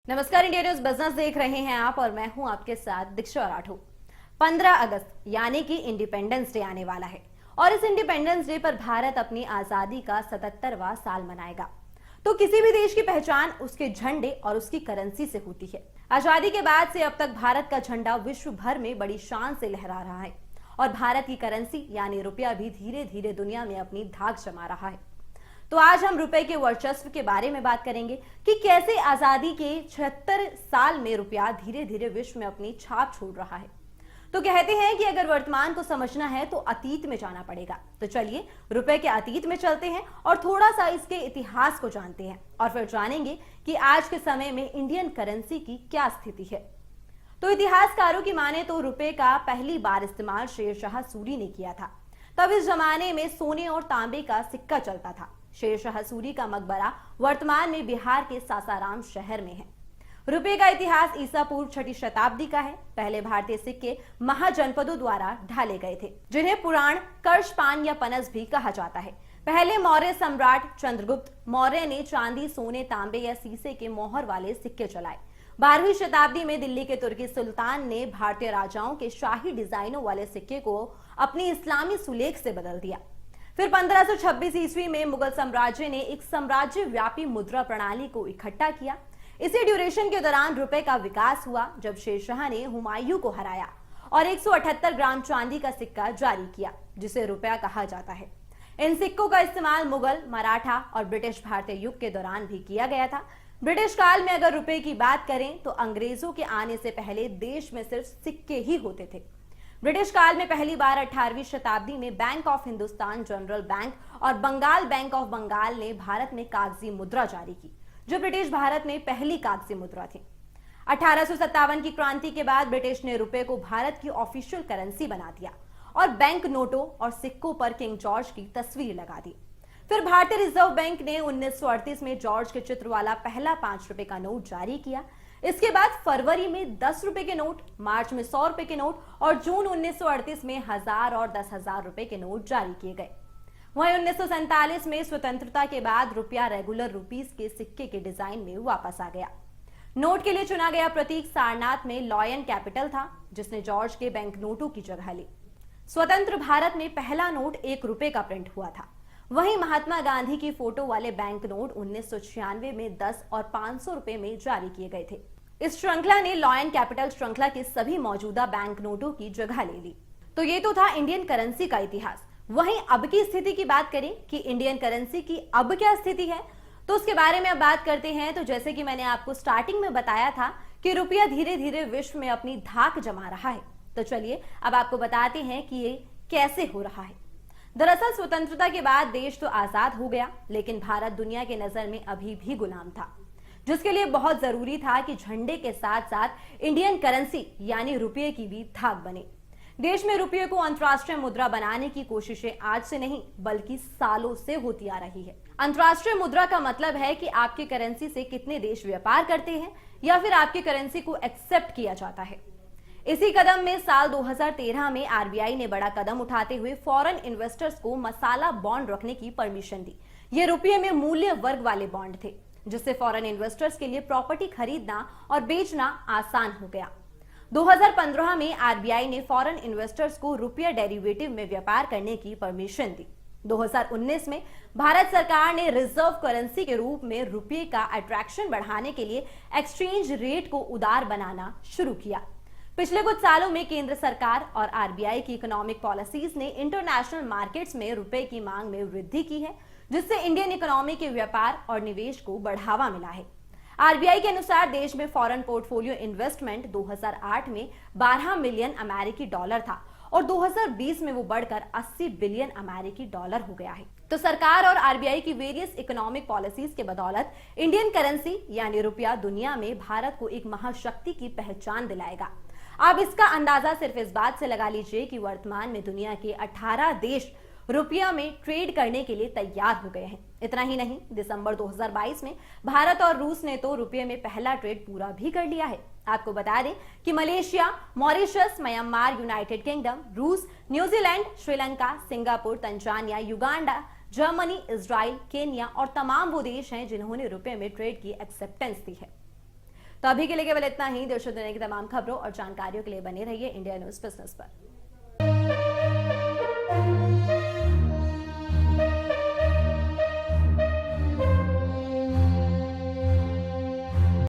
नमस्कार, India news business देख रहे हैं आप और मैं हूं आपके साथ दीक्षा राठौर। 15 अगस्त यानी कि इंडिपेंडेंस डे आने वाला है और इस इंडिपेंडेंस डे पर भारत अपनी आजादी का 77वां साल मनाएगा। तो किसी भी देश की पहचान उसके झंडे और उसकी करेंसी से होती है। आजादी के बाद से अब तक भारत का झंडा विश्व भर में बड़ी शान से लहरा रहा है और भारत की करेंसी यानी रुपया भी धीरे धीरे दुनिया में अपनी धाक जमा रहा है। तो आज हम रुपए के वर्चस्व के बारे में बात करेंगे कि कैसे आजादी के 76 साल में रुपया धीरे धीरे विश्व में अपनी छाप छोड़ रहा है। तो कहते हैं कि अगर वर्तमान को समझना है तो अतीत में जाना पड़ेगा। तो चलिए रुपए के अतीत में चलते हैं और थोड़ा सा इसके इतिहास को जानते हैं और फिर जानेंगे कि आज के समय में इंडियन करेंसी की क्या स्थिति है। तो इतिहासकारों की माने तो रुपए का पहली बार इस्तेमाल शेरशाह सूरी ने किया था। तब इस जमाने में सोने और तांबे का सिक्का चलता था। शेरशाह सूरी का मकबरा वर्तमान में बिहार के सासाराम शहर में है। रुपए का इतिहास ईसा पूर्व 6वीं शताब्दी का है। पहले भारतीय सिक्के महाजनपदों द्वारा ढाले गए थे, जिन्हें पुराण कर्षपान या पनस भी कहा जाता है। पहले मौर्य सम्राट चंद्रगुप्त मौर्य ने चांदी, सोने, तांबे या शीशे के मोहर वाले सिक्के चलाए। 12वीं शताब्दी में दिल्ली के तुर्की सुल्तान ने भारतीय राजाओं के शाही डिजाइनों वाले सिक्के को अपनी इस्लामी सुलेख से बदल दिया। फिर 1526 ईस्वी में मुगल साम्राज्य ने एक साम्राज्य व्यापी मुद्रा प्रणाली को इकट्ठा किया। इसी ड्यूरेशन के दौरान रुपए का विकास हुआ जब शेरशाह ने हुमायूं को हराया और 178 ग्राम चांदी का सिक्का जारी किया, जिसे रुपया कहा जाता है। इन सिक्कों का इस्तेमाल मुगल, मराठा और ब्रिटिश भारतीय युग के दौरान भी किया गया था। ब्रिटिश काल में अगर रुपए की बात करें तो अंग्रेजों के आने से पहले देश में सिर्फ सिक्के ही होते थे। ब्रिटिश काल में पहली बार 18वीं शताब्दी में bank of Hindustan, general bank और बंगाल बैंक ऑफ बंगाल ने भारत में कागजी मुद्रा जारी की, जो ब्रिटिश भारत में पहली कागजी मुद्रा थी। 1857 की क्रांति के बाद ब्रिटिश ने रुपए को भारत की ऑफिशियल करेंसी बना दिया और बैंक नोटों और सिक्कों पर किंग जॉर्ज की तस्वीर लगा दी। फिर भारतीय रिजर्व बैंक ने 1938 में जॉर्ज के चित्र वाला पहला 5 रुपए का नोट जारी किया। इसके बाद फरवरी में 10 रुपए के नोट, मार्च में 100 रुपए के नोट और जून 1938 में 1000 और 10,000 रुपए के नोट जारी किए गए। वहीं 1947 में स्वतंत्रता के बाद रुपया रेगुलर रुपीस के सिक्के के डिजाइन में वापस आ गया। नोट के लिए चुना गया प्रतीक सारनाथ में लॉयन कैपिटल था, जिसने जॉर्ज के बैंक नोटों की जगह ली। स्वतंत्र भारत में पहला नोट 1 रुपए का प्रिंट हुआ था। वहीं महात्मा गांधी की फोटो वाले बैंक नोट 1996 में 10 और 500 रुपए में जारी किए गए थे। इस श्रृंखला ने लॉयन कैपिटल श्रृंखला के सभी मौजूदा बैंक नोटों की जगह ले ली। तो ये तो था इंडियन करेंसी का इतिहास। वहीं अब की स्थिति की बात करें कि इंडियन करेंसी की अब क्या स्थिति है, तो उसके बारे में अब बात करते हैं। तो जैसे कि मैंने आपको स्टार्टिंग में बताया था कि रुपया धीरे धीरे विश्व में अपनी धाक जमा रहा है। तो चलिए अब आपको बताते हैं कि ये कैसे हो रहा है। दरअसल स्वतंत्रता के बाद देश तो आजाद हो गया, लेकिन भारत दुनिया के नजर में अभी भी गुलाम था, जिसके लिए बहुत जरूरी था कि झंडे के साथ साथ इंडियन करेंसी यानी रुपये की भी धाक बने। देश में रुपये को अंतर्राष्ट्रीय मुद्रा बनाने की कोशिशें आज से नहीं बल्कि सालों से होती आ रही है। अंतर्राष्ट्रीय मुद्रा का मतलब है कि आपकी करेंसी से कितने देश व्यापार करते हैं या फिर आपकी करेंसी को एक्सेप्ट किया जाता है। इसी कदम में साल 2013 में आरबीआई ने बड़ा कदम उठाते हुए फॉरेन इन्वेस्टर्स को मसाला बॉन्ड रखने की परमिशन दी। ये रुपये में मूल्य वर्ग वाले बॉन्ड थे, जिससे फॉरेन इन्वेस्टर्स के लिए प्रॉपर्टी खरीदना और बेचना आसान हो गया। 2015 में आरबीआई ने फॉरेन इन्वेस्टर्स को रुपया डेरिवेटिव में व्यापार करने की परमिशन दी। 2019 में भारत सरकार ने रिजर्व करेंसी के रूप में रुपये का अट्रैक्शन बढ़ाने के लिए एक्सचेंज रेट को उदार बनाना शुरू किया। पिछले कुछ सालों में केंद्र सरकार और आरबीआई की इकोनॉमिक पॉलिसीज ने इंटरनेशनल मार्केट्स में रुपए की मांग में वृद्धि की है, जिससे इंडियन इकोनॉमी के व्यापार और निवेश को बढ़ावा मिला है। आरबीआई के अनुसार देश में फॉरेन पोर्टफोलियो इन्वेस्टमेंट 2008 में 12 मिलियन अमेरिकी डॉलर था और 2020 में वो बढ़कर 80 बिलियन अमेरिकी डॉलर हो गया है। तो सरकार और आरबीआई की वेरियस इकोनॉमिक पॉलिसीज के बदौलत इंडियन करेंसी यानी रुपया दुनिया में भारत को एक महाशक्ति की पहचान दिलाएगा। आप इसका अंदाजा सिर्फ इस बात से लगा लीजिए कि वर्तमान में दुनिया के 18 देश रुपया में ट्रेड करने के लिए तैयार हो गए हैं। इतना ही नहीं, दिसंबर 2022 में भारत और रूस ने तो रुपये में पहला ट्रेड पूरा भी कर लिया है। आपको बता दें कि Malaysia, Mauritius, Myanmar, United Kingdom, रूस, New Zealand, Sri Lanka, Singapore, Tanzania, Uganda, Germany, Israel, Kenya और तमाम वो देश हैं जिन्होंने रुपये में ट्रेड की एक्सेप्टेंस दी है। तो अभी के लिए केवल इतना ही। देश और दुनिया की तमाम खबरों और जानकारियों के लिए बने रहिए इंडिया न्यूज बिजनेस पर।